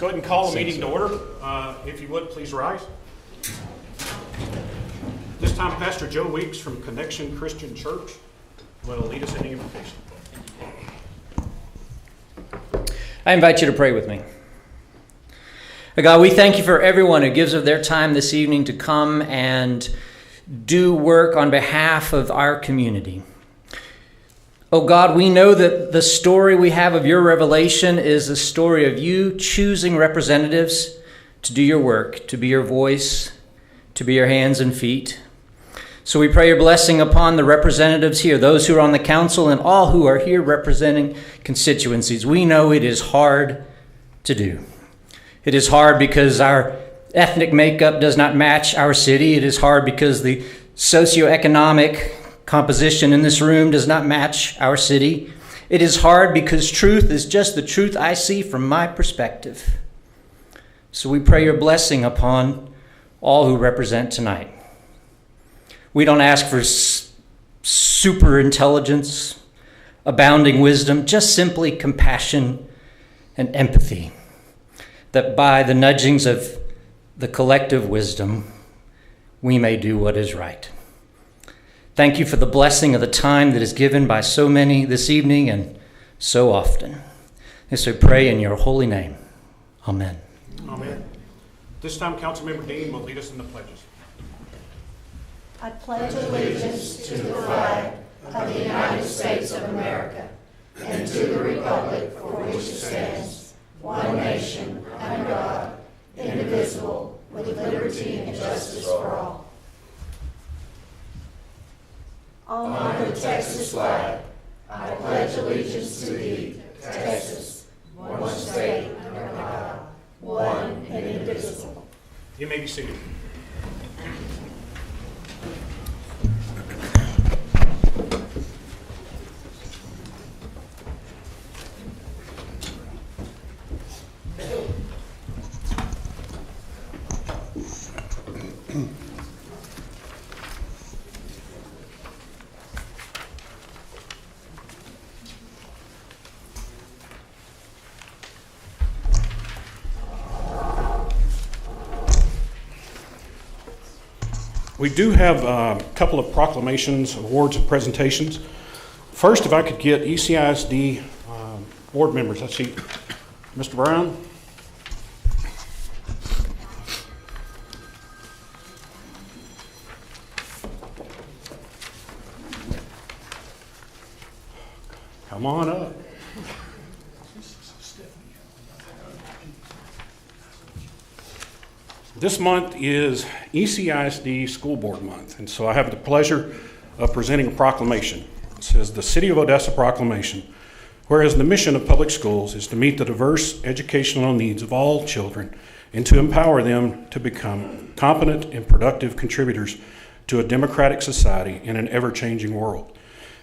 Go ahead and call the meeting to order. If you would, please rise. This time, Pastor Joe Weeks from Connection Christian Church will lead us in the invocation. I invite you to pray with me. God, we thank you for everyone who gives of their time this evening to come and do work on behalf of our community. Oh God, we know that the story we have of your revelation is the story of you choosing representatives to do your work, to be your voice, to be your hands and feet. So we pray your blessing upon the representatives here, those who are on the council and all who are here representing constituencies. We know it is hard to do. It is hard because our ethnic makeup does not match our city. It is hard because the socioeconomic composition in this room does not match our city. It is hard because truth is just the truth I see from my perspective. So we pray your blessing upon all who represent tonight. We don't ask for super intelligence, abounding wisdom, just simply compassion and empathy, that by the nudgings of the collective wisdom, we may do what is right. Thank you for the blessing of the time that is given by so many this evening and so often. This we pray in your holy name. Amen. Amen. This time, Councilmember Dean will lead us in the pledges. I pledge allegiance to the flag of the United States of America and to the republic for which it stands, one nation, under God, indivisible, with liberty and justice for all. On the Texas flag, I pledge allegiance to thee, Texas, one state under God, one and indivisible. You may be seated. We do have a couple of proclamations, awards, and presentations. First, if I could get ECISD board members. Let's see, Mr. Brown. Come on up. This month is ECISD School Board Month, and so I have the pleasure of presenting a proclamation. It says, the City of Odessa Proclamation, whereas the mission of public schools is to meet the diverse educational needs of all children and to empower them to become competent and productive contributors to a democratic society in an ever-changing world.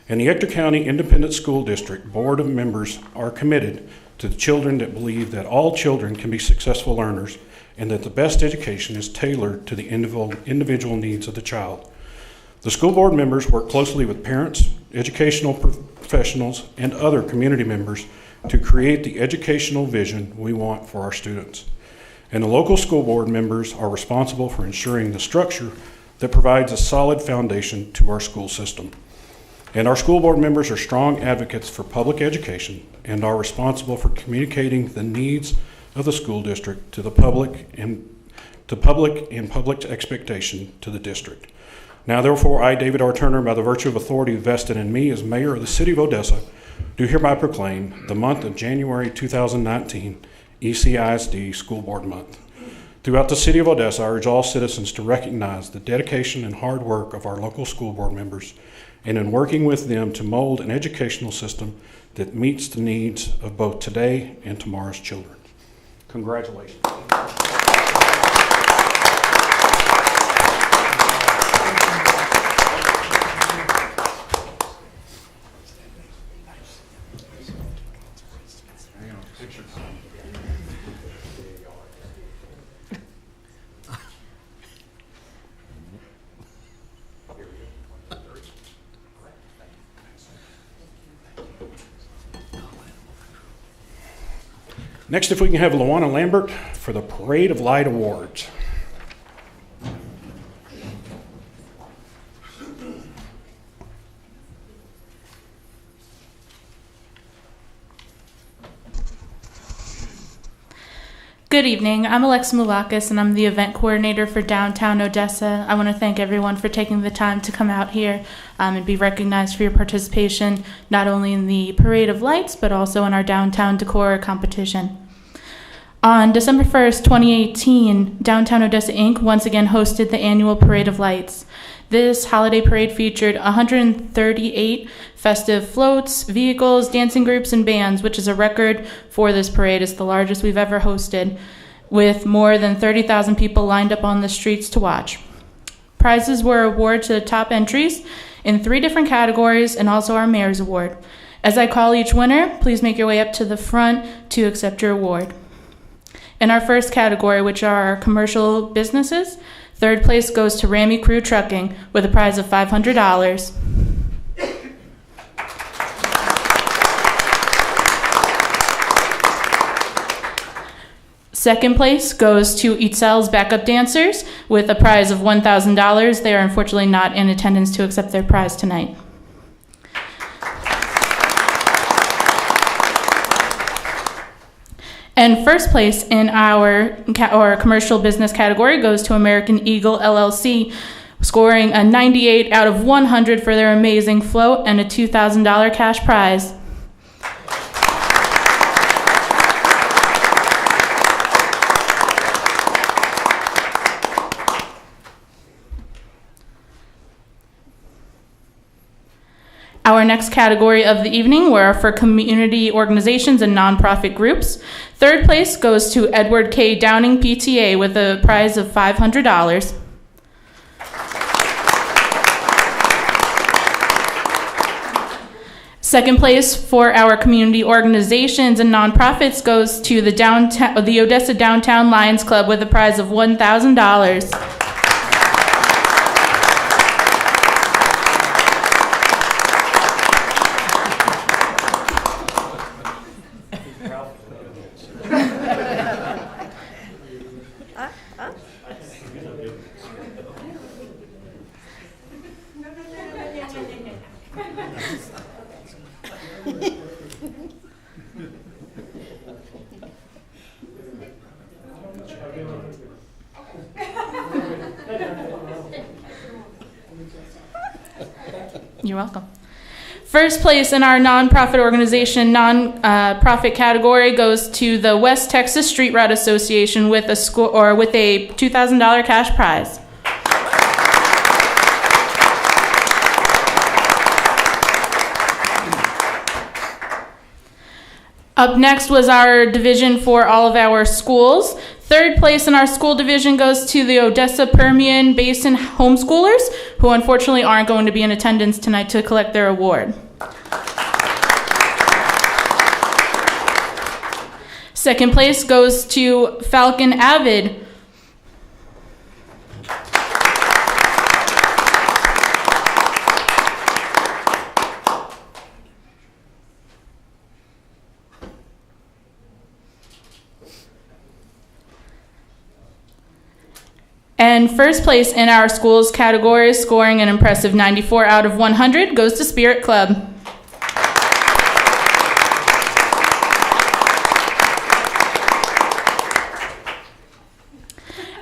And the Ector County Independent School District Board of Members are committed to the children that believe that all children can be successful learners and that the best education is tailored to the individual needs of the child. The school board members work closely with parents, educational professionals, and other community members to create the educational vision we want for our students. And the local school board members are responsible for ensuring the structure that provides a solid foundation to our school system. And our school board members are strong advocates for public education and are responsible for communicating the needs of the school district to the public and public's expectation to the district. Now therefore, I, David R. Turner, by the virtue of authority vested in me as mayor of the city of Odessa, do hereby proclaim the month of January 2019 ECISD School Board Month. Throughout the city of Odessa, I urge all citizens to recognize the dedication and hard work of our local school board members, and in working with them to mold an educational system that meets the needs of both today and tomorrow's children. Congratulations. Next, if we can have Luana Lambert for the Parade of Light Awards. Good evening. I'm Alexa Moulakis, and I'm the event coordinator for Downtown Odessa. I want to thank everyone for taking the time to come out here and be recognized for your participation, not only in the Parade of Lights, but also in our Downtown Decor competition. On December 1st, 2018, Downtown Odessa Inc. once again hosted the annual Parade of Lights. This holiday parade featured 138 festive floats, vehicles, dancing groups, and bands, which is a record for this parade. It's the largest we've ever hosted, with more than 30,000 people lined up on the streets to watch. Prizes were awarded to the top entries in 3 different categories, and also our Mayor's Award. As I call each winner, please make your way up to the front to accept your award. In our first category, which are our commercial businesses, third place goes to Ramy Crew Trucking with a prize of $500. Second place goes to Itzel's Backup Dancers with a prize of $1,000. They are unfortunately not in attendance to accept their prize tonight. And first place in our commercial business category goes to American Eagle LLC, scoring a 98 out of 100 for their amazing float and a $2,000 cash prize. Our next category of the evening were for community organizations and nonprofit groups. Third place goes to Edward K. Downing PTA with a prize of $500. Second place for our community organizations and nonprofits goes to the Odessa Downtown Lions Club with a prize of $1,000. You're welcome. First place in our nonprofit organization nonprofit category goes to the West Texas Street Route Association with a $2,000 cash prize. Up next was our division for all of our schools. Third place in our school division goes to the Odessa Permian Basin homeschoolers, who unfortunately aren't going to be in attendance tonight to collect their award. Second place goes to Falcon Avid. And first place in our schools category, scoring an impressive 94 out of 100, goes to Spirit Club.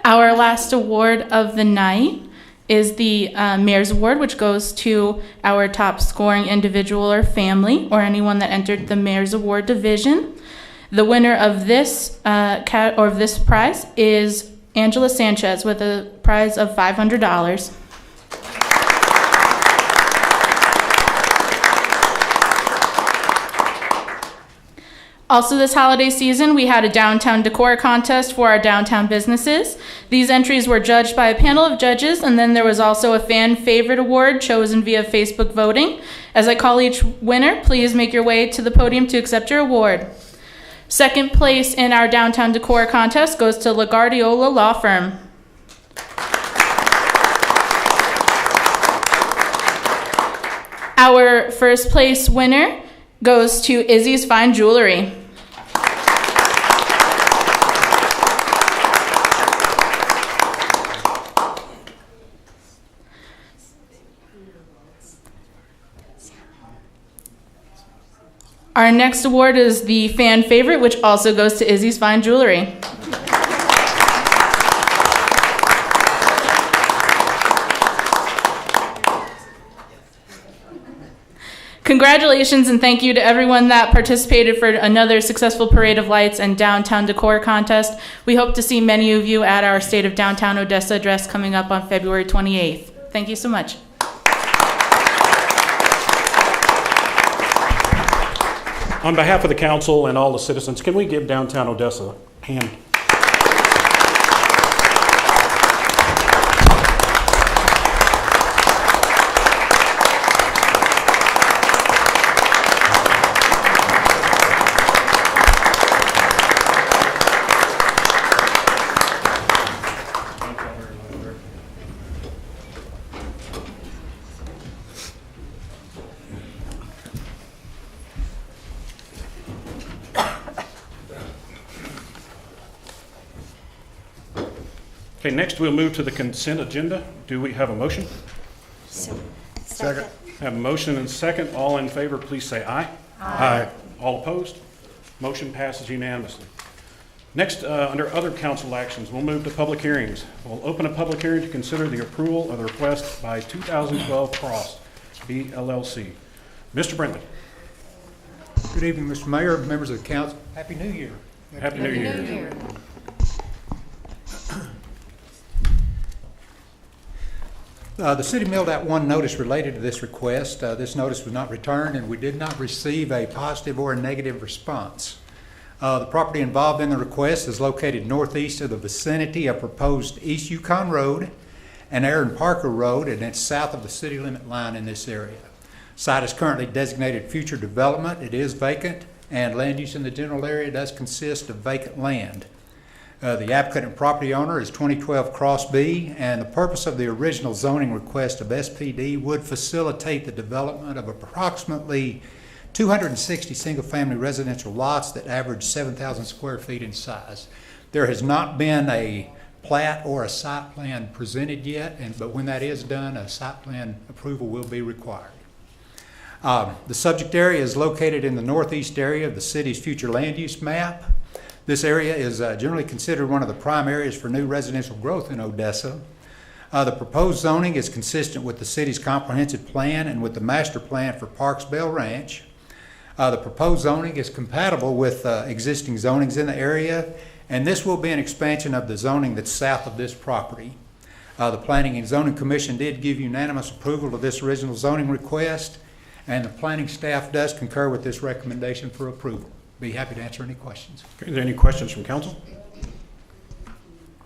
Our last award of the night is the Mayor's Award, which goes to our top scoring individual or family, or anyone that entered the Mayor's Award division. The winner of this this prize is Angela Sanchez with a prize of $500. Also this holiday season, we had a downtown decor contest for our downtown businesses. These entries were judged by a panel of judges, and then there was also a fan favorite award chosen via Facebook voting. As I call each winner, please make your way to the podium to accept your award. Second place in our downtown decor contest goes to LaGuardiola Law Firm. Our first place winner goes to Izzy's Fine Jewelry. Our next award is the fan favorite, which also goes to Izzy's Fine Jewelry. Congratulations and thank you to everyone that participated for another successful Parade of Lights and Downtown Decor Contest. We hope to see many of you at our State of Downtown Odessa address coming up on February 28th. Thank you so much. On behalf of the council and all the citizens, can we give Downtown Odessa a hand? Okay, next we'll move to the consent agenda. Do we have a motion? Second. Have a motion and second. All in favor, please say aye. Aye. All opposed? Motion passes unanimously. Next, under other council actions, we'll move to public hearings. We'll open a public hearing to consider the approval of the request by 2012 Cross BLLC. Mr. Brentley. Good evening, Mr. Mayor, members of the council. Happy New Year. Happy New Year. The city mailed out one notice related to this request. This notice was not returned, and we did not receive a positive or a negative response. The property involved in the request is located northeast of the vicinity of proposed East Yukon Road and Aaron Parker Road, and it's south of the city limit line in this area. Site is currently designated future development. It is vacant, and land use in the general area does consist of vacant land. The applicant and property owner is 2012 Cross B, and the purpose of the original zoning request of SPD would facilitate the development of approximately 260 single-family residential lots that average 7,000 square feet in size. There has not been a plat or a site plan presented yet, but when that is done, a site plan approval will be required. The subject area is located in the northeast area of the city's future land use map. This area is generally considered one of the prime areas for new residential growth in Odessa. The proposed zoning is consistent with the city's comprehensive plan and with the master plan for Parks Bell Ranch. The proposed zoning is compatible with existing zonings in the area, and this will be an expansion of the zoning that's south of this property. The Planning and Zoning Commission did give unanimous approval of this original zoning request, and the planning staff does concur with this recommendation for approval. Be happy to answer any questions. Okay, are there any questions from council?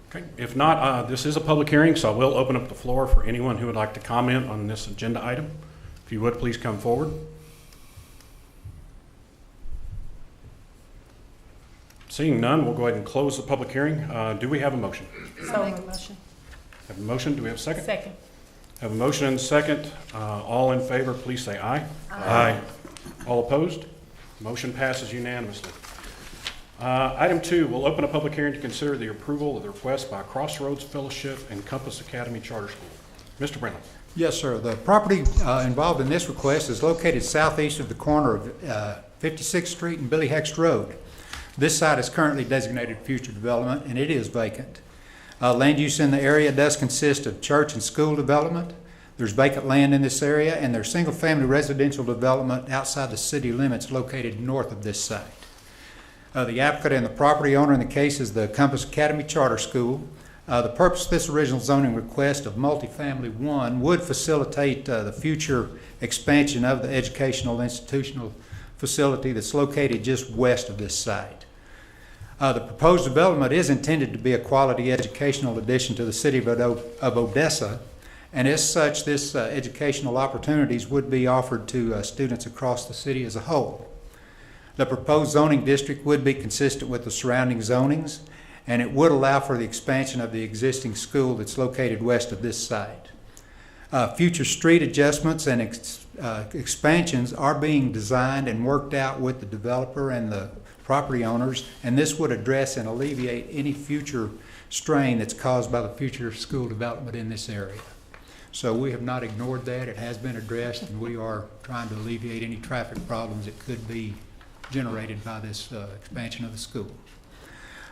Okay, if not, this is a public hearing, so I will open up the floor for anyone who would like to comment on this agenda item. If you would, please come forward. Seeing none, we'll go ahead and close the public hearing. Do we have a motion? Motion. Have a motion? Do we have a second? Second. Have a motion and a second. All in favor, please say aye. Aye. All opposed? Motion passes unanimously. Item 2, we'll open a public hearing to consider the approval of the request by Crossroads Fellowship and Compass Academy Charter School. Mr. Brennan. Yes, sir. The property involved in this request is located southeast of the corner of 56th Street and Billy Hext Road. This site is currently designated future development, and it is vacant. Land use in the area does consist of church and school development. There's vacant land in this area, and there's single-family residential development outside the city limits located north of this site. The applicant and the property owner in the case is the Compass Academy Charter School. The purpose of this original zoning request of multifamily 1 would facilitate the future expansion of the educational institutional facility that's located just west of this site. The proposed development is intended to be a quality educational addition to the city of Odessa, and as such, this educational opportunities would be offered to students across the city as a whole. The proposed zoning district would be consistent with the surrounding zonings, and it would allow for the expansion of the existing school that's located west of this site. Future street adjustments and expansions are being designed and worked out with the developer and the property owners, and this would address and alleviate any future strain that's caused by the future school development in this area. So we have not ignored that. It has been addressed, and we are trying to alleviate any traffic problems that could be generated by this expansion of the school.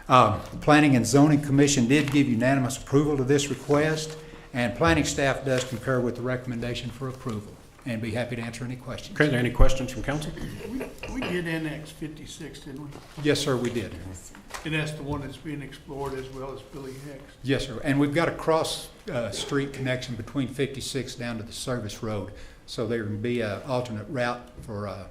The Planning and Zoning Commission did give unanimous approval to this request, and planning staff does concur with the recommendation for approval, and be happy to answer any questions. Okay, are there any questions from council? We did annex 56, didn't we? Yes, sir, we did. And that's the one that's being explored as well as Billy Hicks. Yes, sir. And we've got a cross street connection between 56 down to the service road, so there can be an alternate route for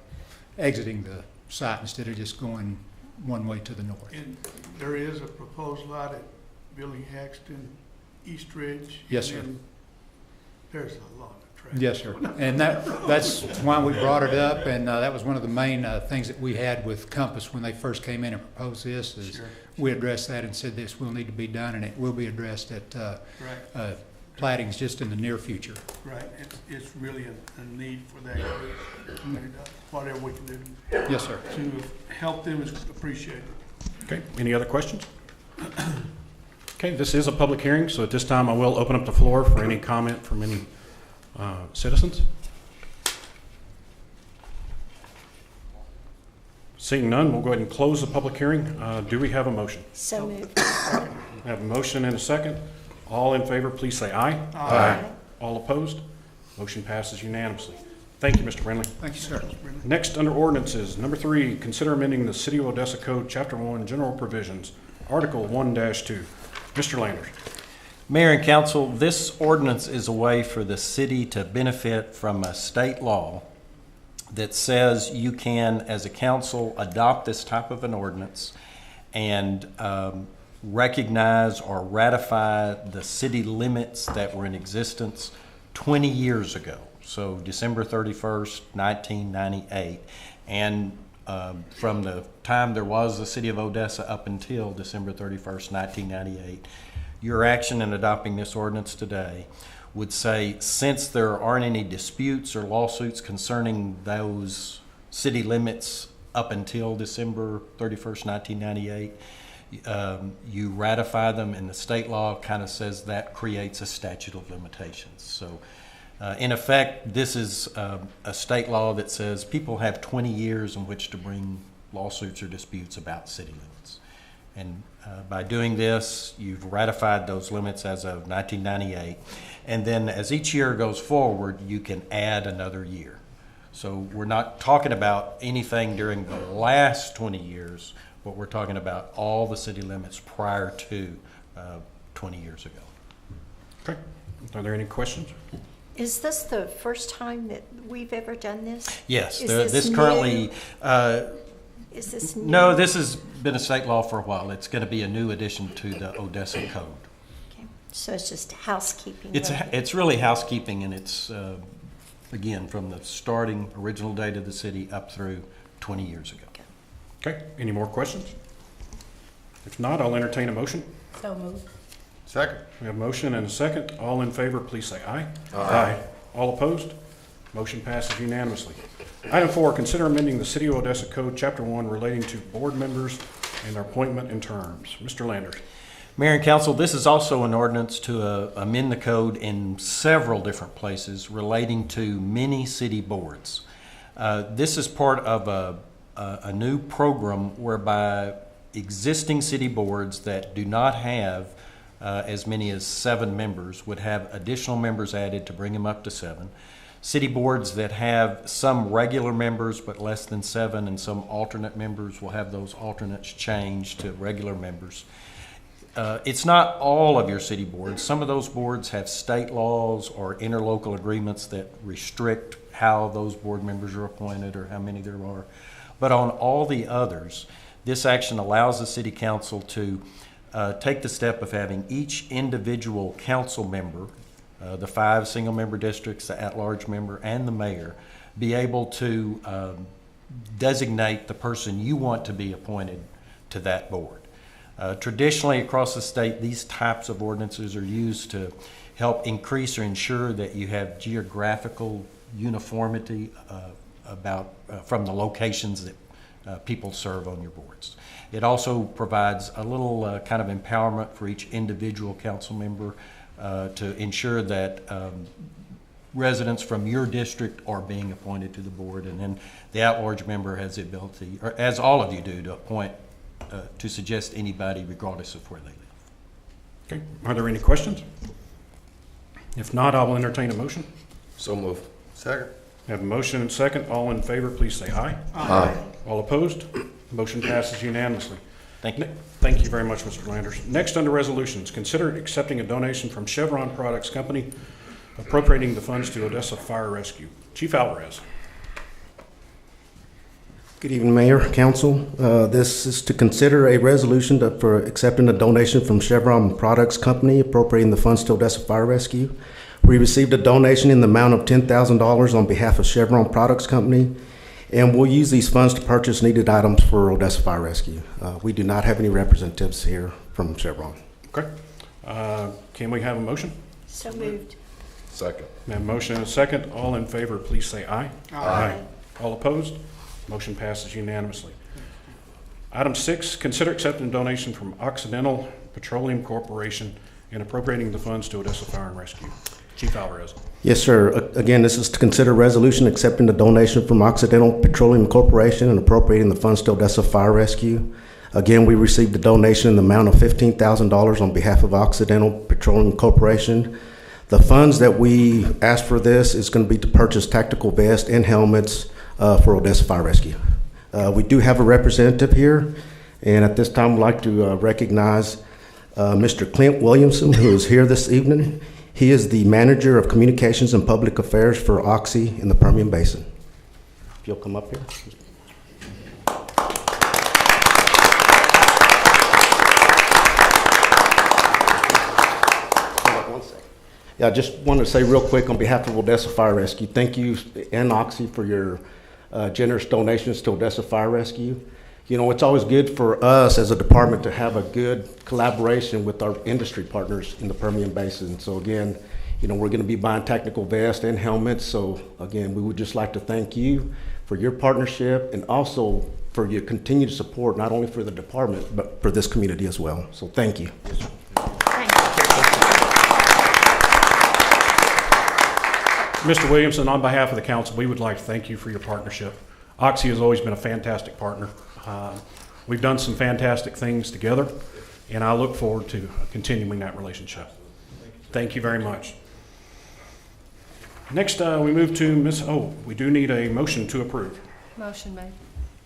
exiting the site instead of just going one way to the north. And there is a proposed lot at Billy Haxton, East Ridge. Yes, sir. And there's a lot of traffic. Yes, sir. And that's why we brought it up, and that was one of the main things that we had with Compass when they first came in and proposed this, is Sure. we addressed that and said this will need to be done, and it will be addressed at Right, plattings just in the near future. right. It's really a need for that. And, whatever we can do Yes, sir. to help them is appreciated. Okay, any other questions? Okay, this is a public hearing, so at this time I will open up the floor for any comment from any citizens. Seeing none, we'll go ahead and close the public hearing. Do we have a motion? So moved. We have a motion and a second. All in favor, please say aye. Aye. All opposed? Motion passes unanimously. Thank you, Mr. Brindley. Thank you, sir. Next, under ordinances, number 3, consider amending the City of Odessa Code, Chapter 1, General Provisions, Article 1-2. Mr. Landers. Mayor and Council, this ordinance is a way for the city to benefit from a state law that says you can, as a council, adopt this type of an ordinance and recognize or ratify the city limits that were in existence 20 years ago. So December 31st, 1998. And from the time there was the City of Odessa up until December 31st, 1998, your action in adopting this ordinance today would say, since there aren't any disputes or lawsuits concerning those city limits up until December 31st, 1998, you ratify them, and the state law kind of says that creates a statute of limitations. So in effect, this is a state law that says people have 20 years in which to bring lawsuits or disputes about city limits. And by doing this, you've ratified those limits as of 1998. And then as each year goes forward, you can add another year. So we're not talking about anything during the last 20 years, but we're talking about all the city limits prior to 20 years ago. Okay. Are there any questions? Is this the first time that we've ever done this? Yes, Is this this currently, Is this new? no, this has been a state law for a while. It's going to be a new addition to the Odessa Code. Okay. So it's just housekeeping. It's really housekeeping, and it's, again, from the starting original date of the city up through 20 years ago. Okay. Any more questions? If not, I'll entertain a motion. So moved. Second. We have a motion and a second. All in favor, please say aye. Aye. All opposed? Motion passes unanimously. Item 4, consider amending the City of Odessa Code, Chapter 1, relating to board members and their appointment and terms. Mr. Landers. Mayor and Council, this is also an ordinance to amend the code in several different places relating to many city boards. This is part of a new program whereby existing city boards that do not have as many as 7 members would have additional members added to bring them up to 7. City boards that have some regular members but less than 7 and some alternate members will have those alternates changed to regular members. It's not all of your city boards. Some of those boards have state laws or interlocal agreements that restrict how those board members are appointed or how many there are. But on all the others, this action allows the City Council to take the step of having each individual council member, the 5 single-member districts, the at-large member, and the mayor, be able to designate the person you want to be appointed to that board. Traditionally, across the state, these types of ordinances are used to help increase or ensure that you have geographical uniformity from the locations that people serve on your boards. It also provides a little kind of empowerment for each individual council member to ensure that residents from your district are being appointed to the board, and then the at-large member has the ability, or as all of you do, to appoint, to suggest anybody regardless of where they live. Okay, are there any questions? If not, I will entertain a motion. So move. Second. I have a motion and second. All in favor, please say aye. Aye. All opposed? Motion passes unanimously. Thank you. Thank you very much, Mr. Landers. Next, under resolutions, consider accepting a donation from Chevron Products Company, appropriating the funds to Odessa Fire Rescue. Chief Alvarez. Good evening, Mayor, Council. This is to consider a resolution for accepting a donation from Chevron Products Company, appropriating the funds to Odessa Fire Rescue. We received a donation in the amount of $10,000 on behalf of Chevron Products Company, and we'll use these funds to purchase needed items for Odessa Fire Rescue. We do not have any representatives here from Chevron. Okay. Can we have a motion? So moved. Second. We have a motion and a second. All in favor, please say aye. Aye. All opposed? Motion passes unanimously. Item 6, consider accepting a donation from Occidental Petroleum Corporation and appropriating the funds to Odessa Fire and Rescue. Chief Alvarez. Yes, sir. Again, this is to consider a resolution accepting the donation from Occidental Petroleum Corporation and appropriating the funds to Odessa Fire Rescue. Again, we received a donation in the amount of $15,000 on behalf of Occidental Petroleum Corporation. The funds that we asked for this is going to be to purchase tactical vests and helmets for Odessa Fire Rescue. We do have a representative here, and at this time, I'd like to recognize Mr. Clint Williamson, who is here this evening. He is the Manager of Communications and Public Affairs for Oxy in the Permian Basin. If you'll come up here. Yeah, I just wanted to say real quick on behalf of Odessa Fire Rescue, thank you and Oxy for your generous donations to Odessa Fire Rescue. You know, it's always good for us as a department to have a good collaboration with our industry partners in the Permian Basin. So again, you know, we're going to be buying tactical vests and helmets. So again, we would just like to thank you for your partnership and also for your continued support, not only for the department, but for this community as well. So thank you. Mr. Williamson, on behalf of the council, we would like to thank you for your partnership. Oxy has always been a fantastic partner. We've done some fantastic things together, and I look forward to continuing that relationship. Thank you very much. Next, we move to we do need a motion to approve. Motion made.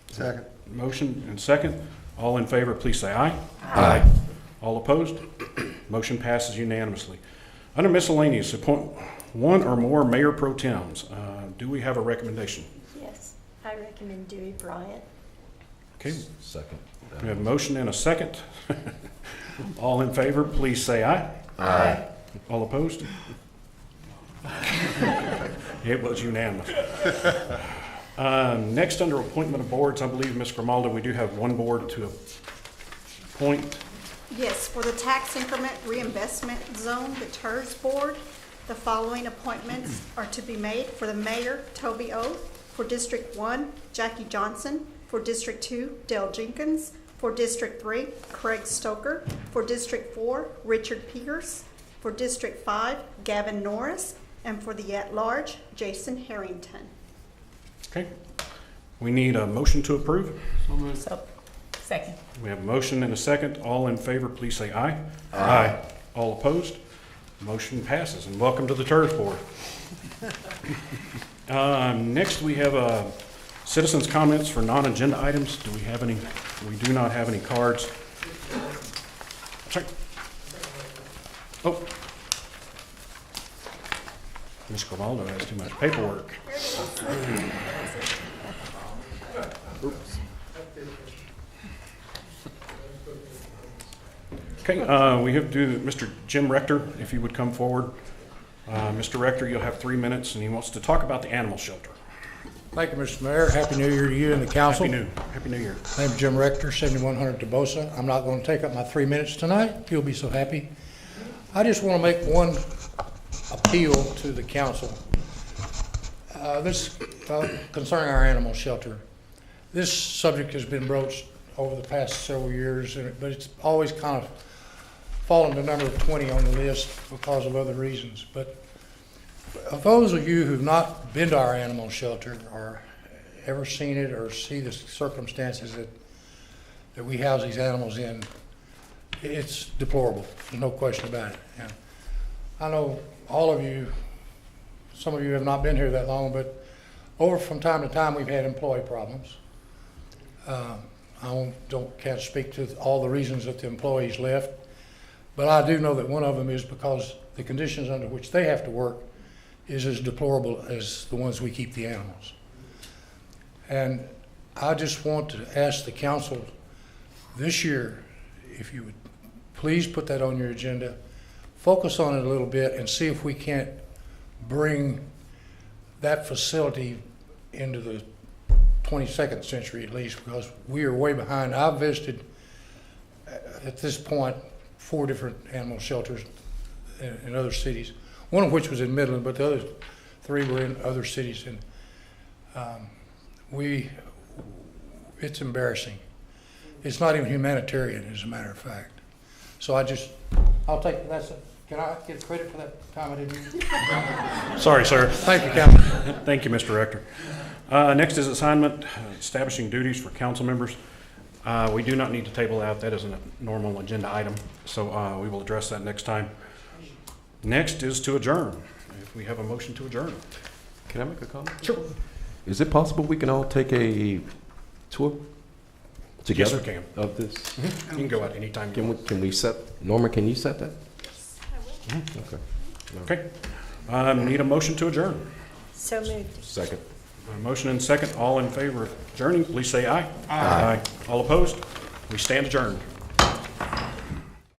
Second. Motion and second. All in favor, please say aye. Aye. All opposed? Motion passes unanimously. Under miscellaneous, appoint one or more mayor pro tems. Do we have a recommendation? Yes, I recommend Dewey Bryant. Okay, Second. we have a motion and a second. All in favor, please say aye. Aye. All opposed? It was unanimous. Next, under appointment of boards, I believe, Ms. Grimaldo, we do have one board to appoint. Yes, for the tax increment reinvestment zone, the TERS board, the following appointments are to be made: for the mayor, Toby O; for District 1, Jackie Johnson; for District 2, Dale Jenkins; for District 3, Craig Stoker; for District 4, Richard Peters; for District 5, Gavin Norris; and for the at-large, Jason Harrington. Okay. We need a motion to approve. Second. We have a motion and a second. All in favor, please say aye. Aye. All opposed? Motion passes, and welcome to the TERS board. Next, we have citizens' comments for non-agenda items. Do we have any? We do not have any cards. Sorry. Oh. Ms. Grimaldo has too much paperwork. Oops. Okay, we have to do Mr. Jim Rector, if you would come forward. Mr. Rector, you'll have 3 minutes, and he wants to talk about the animal shelter. Thank you, Mr. Mayor. Happy New Year to you and the council. Happy New Year. My name is Jim Rector, 7100 Odessa. I'm not going to take up my 3 minutes tonight. You'll be so happy. I just want to make one appeal to the council. This concerning our animal shelter. This subject has been broached over the past several years, but it's always kind of fallen to number 20 on the list because of other reasons. But those of you who've not been to our animal shelter or ever seen it or see the circumstances that we house these animals in, it's deplorable. There's no question about it. And I know all of you, some of you have not been here that long, but from time to time we've had employee problems. Can't speak to all the reasons that the employees left, but I do know that one of them is because the conditions under which they have to work is as deplorable as the ones we keep the animals. And I just want to ask the council this year, if you would please put that on your agenda, focus on it a little bit and see if we can't bring that facility into the 22nd century at least, because we are way behind. I've visited at this point 4 different animal shelters in other cities, one of which was in Midland, but the other 3 were in other cities. And it's embarrassing. It's not even humanitarian, as a matter of fact. So I'll take, can I get credit for that time I didn't use? Sorry, sir. Thank you, Councilman. Thank you, Mr. Rector. Next is assignment, establishing duties for council members. We do not need to table that. That is a normal agenda item, so we will address that next time. Next is to adjourn. If we have a motion to adjourn. Can I make a comment? Sure. Is it possible we can all take a tour together? Yes, we can. Of this? You can go out anytime. Can we set, Norma, can you set that? Yes, I will. Okay. Okay. Need a motion to adjourn. So moved. Second. A motion and second. All in favor of adjourning, please say aye. Aye. All opposed? We stand adjourned.